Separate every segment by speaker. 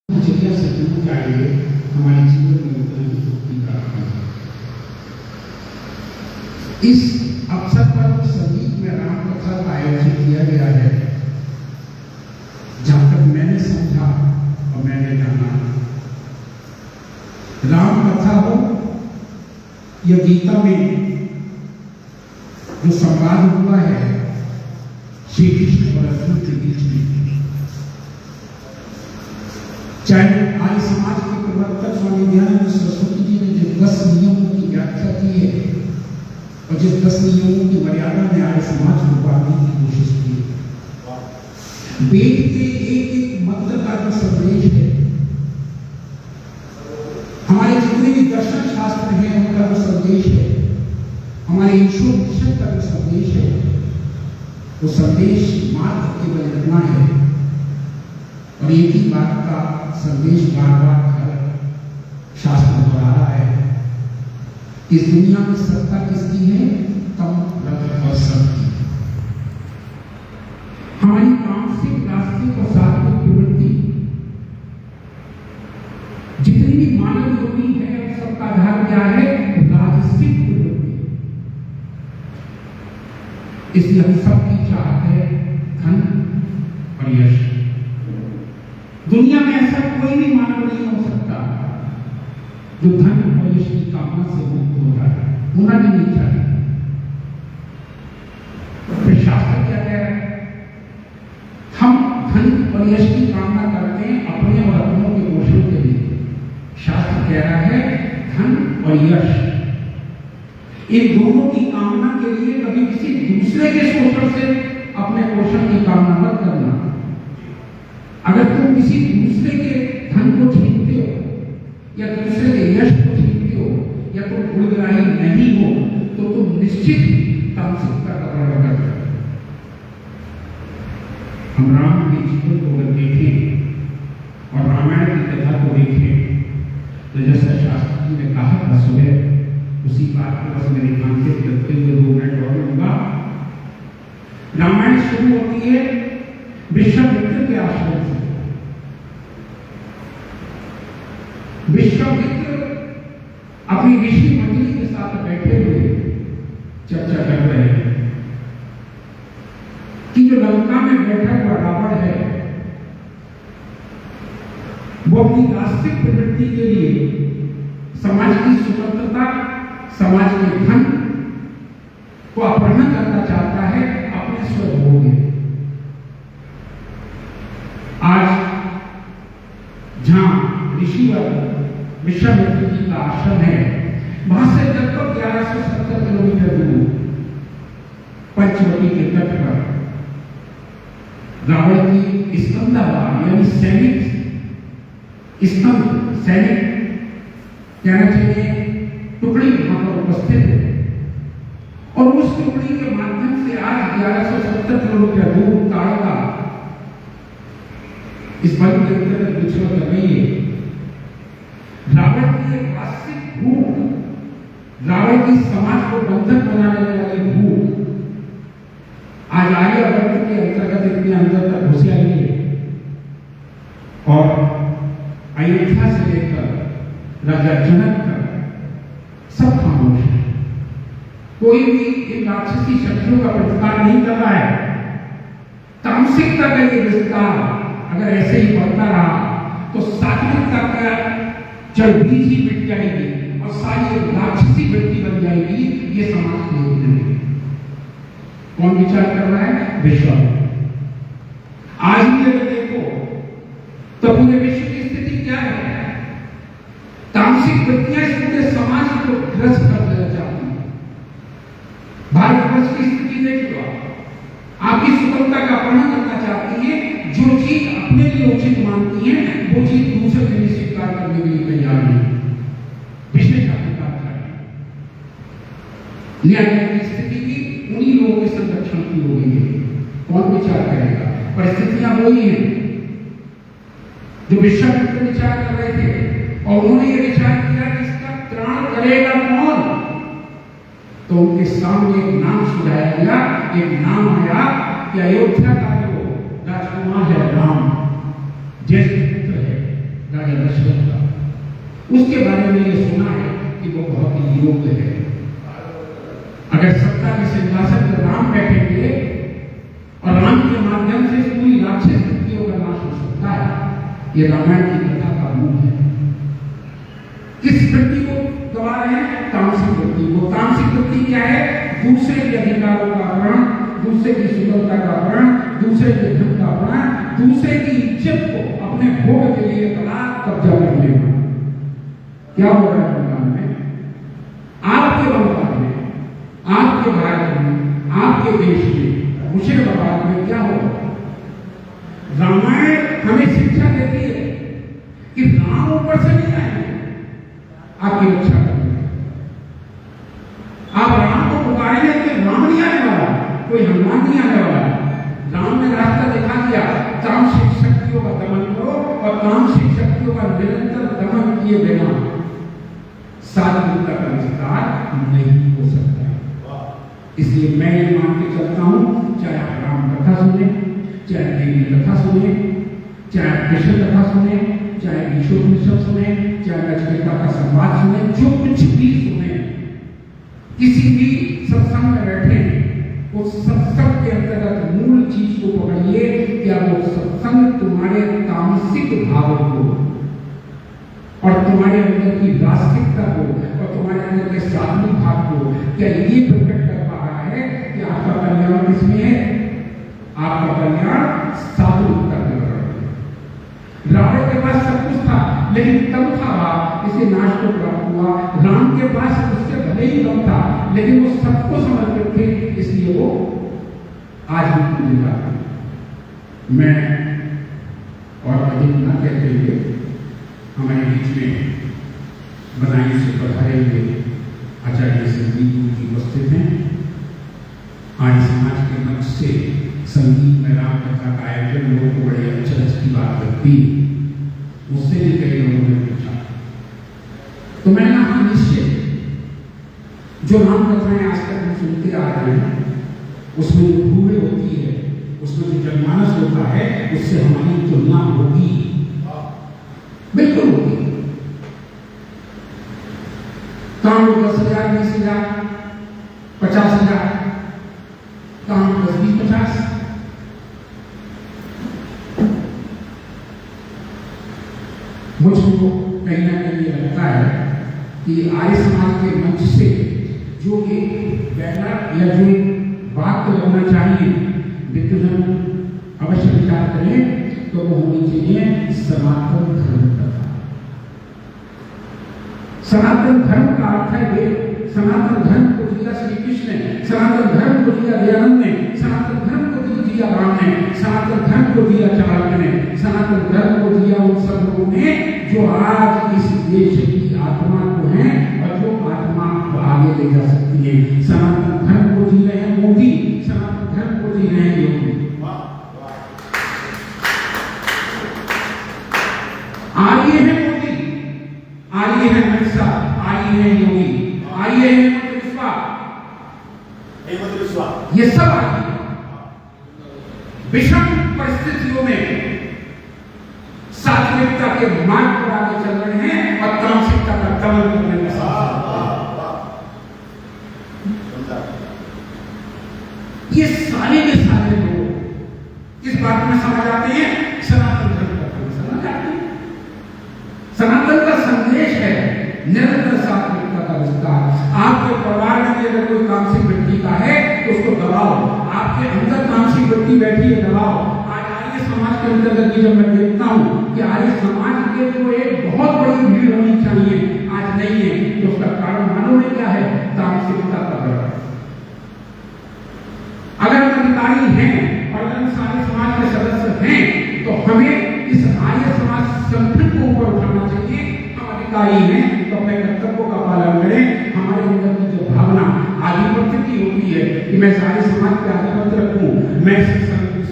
Speaker 1: जगह से दूर जाएंगे हमारे जीवन में उतना ही दुख की प्राप्ति है। इस अवसर पर संगीत में राम कथा का आयोजन किया गया है। जहां तक मैंने समझा और मैंने जाना, राम कथा हो या गीता में जो संवाद हुआ है श्री कृष्ण और अर्जुन के बीच में, चाहे आर्य समाज के प्रवर्तक स्वामी दयानंद सरस्वती जी ने जिन 10 नियमों की व्याख्या की है और जिन 10 नियमों की मर्यादा में आर्य समाज को पालने की कोशिश की है, वेद के एक एक मंत्र का जो संदेश है, हमारे जितने भी दर्शन शास्त्र हैं उनका जो संदेश है, हमारे ईश्वर मिशन का जो संदेश है, वो संदेश मात्र केवल इतना है और एक ही बात का संदेश बार बार शास्त्र दोहरा है। इस दुनिया में सत्ता किसकी है? तम रज और सत की। हमारी तामसिक रास्तिक और सात्विक प्रवृत्ति जितनी भी मानव योनि है सबका आधार क्या है? राजसिक प्रवृत्ति। इसलिए हम सबकी चाहत है धन और यश। दुनिया में ऐसा कोई भी मानव नहीं हो सकता जो धन और यश की कामना से मुक्त हो जाए, होना भी नहीं चाहिए। फिर शास्त्र क्या कह रहा है? हम धन और यश की कामना करते हैं अपने और अपनों के पोषण के लिए। शास्त्र कह रहा है धन और यश, इन दोनों की कामना के लिए कभी किसी दूसरे के शोषण से अपने पोषण की कामना मत करना। अगर तुम किसी दूसरे के धन को छीनते हो या दूसरे के यश को छीनते हो या तुम गुणग्राही नहीं हो तो तुम निश्चित ही तामसिकता का प्रकट करते हो। हम राम के जीवन को अगर देखें और रामायण की कथा को देखें तो जैसा शास्त्र जी ने कहा था सुबह, उसी बात को बस मेरे कान से करते हुए 2 मिनट और लूंगा। रामायण शुरू होती है विश्वामित्र के आश्रम से। विश्वामित्र अपनी ऋषि मंडली के साथ बैठे हुए चर्चा कर रहे हैं कि जो लंका में बैठा हुआ रावण है वो अपनी राष्ट्रिक प्रवृत्ति के लिए समाज की स्वतंत्रता, समाज के धन को अपहरण करना चाहता है अपने स्वभोग में। आज जहां ऋषिवर विश्वामित्र जी का आश्रम है, वहां से लगभग 1170 किलोमीटर दूर पंचवटी के तट पर रावण की स्कंदावार यानी सैनिक स्तंभ, सैनिक कहना चाहिए टुकड़ी वहां पर उपस्थित है और उस टुकड़ी के माध्यम से आज 1170 किलोमीटर दूर ताड़का इस वन के अंतर्गत विचरण कर रही है। रावण की एक वास्तविक भूख, रावण की समाज को बंधक बनाने वाली भूख आज आर्यवर्त के अंतर्गत इतने अंदर तक घुस आई है और अयोध्या से लेकर राजा जनक तक सब खामोश है। कोई भी इन राक्षसी शक्तियों का प्रतिकार नहीं कर रहा है। तामसिकता का ये विस्तार अगर ऐसे ही बढ़ता रहा तो सात्विकता का जड़ बीज ही मिट जाएगी और सारी राक्षसी वृत्ति बन जाएगी। ये समाज को नहीं। कौन विचार कर रहा है? विश्वामित्र। आज भी अगर देखो तो पूरे विश्व की स्थिति क्या है? तामसिक वृत्तियां इस पूरे समाज को ग्रस्त कर देना चाहती है। भारतवर्ष की स्थिति देख लो, आपकी स्वतंत्रता का अपहरण करना चाहती है। जो चीज अपने लिए उचित मानती है वो चीज दूसरे के लिए स्वीकार करने के लिए तैयार नहीं। विशेष अधिकार न्याय की स्थिति भी उन्हीं लोगों के संरक्षण की हो गई है। कौन विचार करेगा? परिस्थितियां वही हैं जो विश्वामित्र विचार कर रहे थे और उन्होंने ये विचार किया कि इसका त्राण करेगा कौन? तो उनके सामने एक नाम सुझाया गया। एक नाम आया कि अयोध्या का जो राजकुमार है राम, जैसे पुत्र है, उसके बारे में ये सुना है कि वो बहुत ही योग्य है। अगर सत्ता के सिंहासन पर राम बैठेंगे और राम के माध्यम से पूरी राक्षस शक्तियों का नाश हो सकता है। ये रामायण की कथा का मूल है। किस वृत्ति को दबा रहे हैं? तामसिक वृत्ति को। तामसिक वृत्ति क्या है? दूसरे के अधिकारों का अपहरण, दूसरे की सुंदरता का अपहरण, दूसरे के धन का अपहरण, दूसरे की इज्जत को अपने भोग के लिए कब्जा कर लेना। क्या हो रहा है बंगाल में? आपके बंगाल में, आपके भारत में, आपके देश में, मुर्शिदाबाद में क्या हो रहा है? रामायण हमें शिक्षा देती है कि राम ऊपर से नहीं आएंगे आपकी रक्षा करने। आप राम को पुकारेंगे तो राम नहीं आने वाला, कोई हनुमान नहीं आने वाला। राम ने रास्ता दिखा दिया, तामसिक शक्तियों का दमन करो और तामसिक शक्तियों का निरंतर दमन किए बिना साधुता का विस्तार नहीं हो सकता। इसलिए मैं ये मान के चलता हूं, चाहे आप राम कथा सुने, चाहे देवी कथा सुने, चाहे कृष्ण कथा सुने, चाहे ईशोपनिषद सुने, चाहे नचिकेता का संवाद सुने, जो कुछ भी सुने, किसी भी सत्संग में बैठे, उस सत्संग के अंतर्गत मूल चीज को पकड़िए। क्या वो सत्संग तुम्हारे तामसिक भावों को और तुम्हारे अंदर की रास्तिकता को और तुम्हारे अंदर के सात्विक भाव को क्या ये प्रकट कर पा रहा है कि आपका कल्याण किसमें है? आपका कल्याण सात्विकता में है। रावण के पास सब कुछ था, लेकिन तब था भाव, इसे नाश को प्राप्त हुआ। राम के पास उससे भले ही कम था, लेकिन वो सबको समर्पित थे, इसलिए वो आज भी पूजे जाते हैं। मैं और अधिक न कहते हुए हमारे बीच में बदायूं से पधारे हुए आचार्य संगीत जी उपस्थित हैं। आज समाज के मंच से संगीत में राम कथा का आयोजन लोगों को बड़े अचरज की बात लगती। मुझसे भी कई लोगों ने पूछा, तो मैंने कहा निश्चित जो राम कथाएं आज तक हम सुनते आ रहे हैं, उसमें जो भूमि होती है, उसमें जो जनमानस होता है, उससे हमारी तुलना होगी, बिल्कुल होगी। काम 10,000, 20,000, 50,000, काम 10, 20, 50। मुझको कहीं ना कहीं लगता है कि आर्य समाज के मंच से जो एक बैनर या जो बात लगना चाहिए, विद्वान अवश्य विचार करें, तो वो होनी चाहिए सनातन धर्म कथा। सनातन धर्म का अर्थ है वेद। सनातन धर्म को दिया श्री कृष्ण ने, सनातन धर्म को दिया दयानंद ने, सनातन धर्म को दिया राम ने, सनातन धर्म को दिया चाणक्य ने, सनातन धर्म को दिया उन सब लोगों ने जो आज इस देश की आत्मा को है और जो आत्मा को आगे ले जा सकती है। सनातन धर्म को जी रहे हैं मोदी, सनातन धर्म को जी रहे हैं योगी। आइए है मोदी, आइए है अमित शाह, आइए है योगी, आइए है हेमंत बिस्वा, ये सब आइए। विषम परिस्थितियों में सात्विकता के मार्ग पर आगे चल रहे हैं और तामसिकता का दमन करने का ये सारे के सारे लोग इस बात में समझ आते हैं, सनातन धर्म का समझ आते हैं। सनातन का संदेश है निरंतर सात्विकता का विस्तार। आपके परिवार में अगर कोई तामसिक व्यक्ति का है तो उसको दबाओ, आपके अंदर तामसिक व्यक्ति बैठी है, दबाओ। आज आर्य समाज के अंतर्गत जब मैं देखता हूँ कि आर्य समाज के जो एक बहुत बड़ी भीड़ होनी चाहिए आज नहीं है, तो उसका कारण मालूम है क्या है? तामसिकता का बढ़ना। अगर हम अधिकारी हैं और अगर सारे समाज के सदस्य हैं तो हमें इस आर्य समाज संगठन को ऊपर उठाना चाहिए। हम अधिकारी हैं तो अपने कर्तव्यों का पालन करें। हमारे अंदर की जो भावना आधिपत्य की होती है कि मैं सारे समाज पे आधिपत्य रखूं, मैं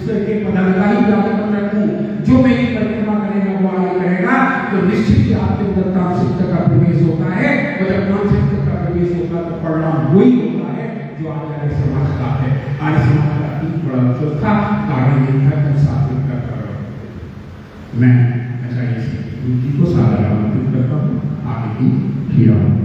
Speaker 1: के पदाधिकारी पे आधिपत्य रखूं, जो मेरी परिक्रमा करेगा वो आगे करेगा, तो निश्चित ही आपके अंदर तामसिकता का प्रवेश होता है। और जब तामसिकता का प्रवेश होता है तो परिणाम वही होता है जो आर्य समाज का है। आर्य समाज का एक बड़ा मतलब था कार्य नहीं था तो सात्विकता का। मैं आचार्य जी को सादर आमंत्रित करता हूँ। किया।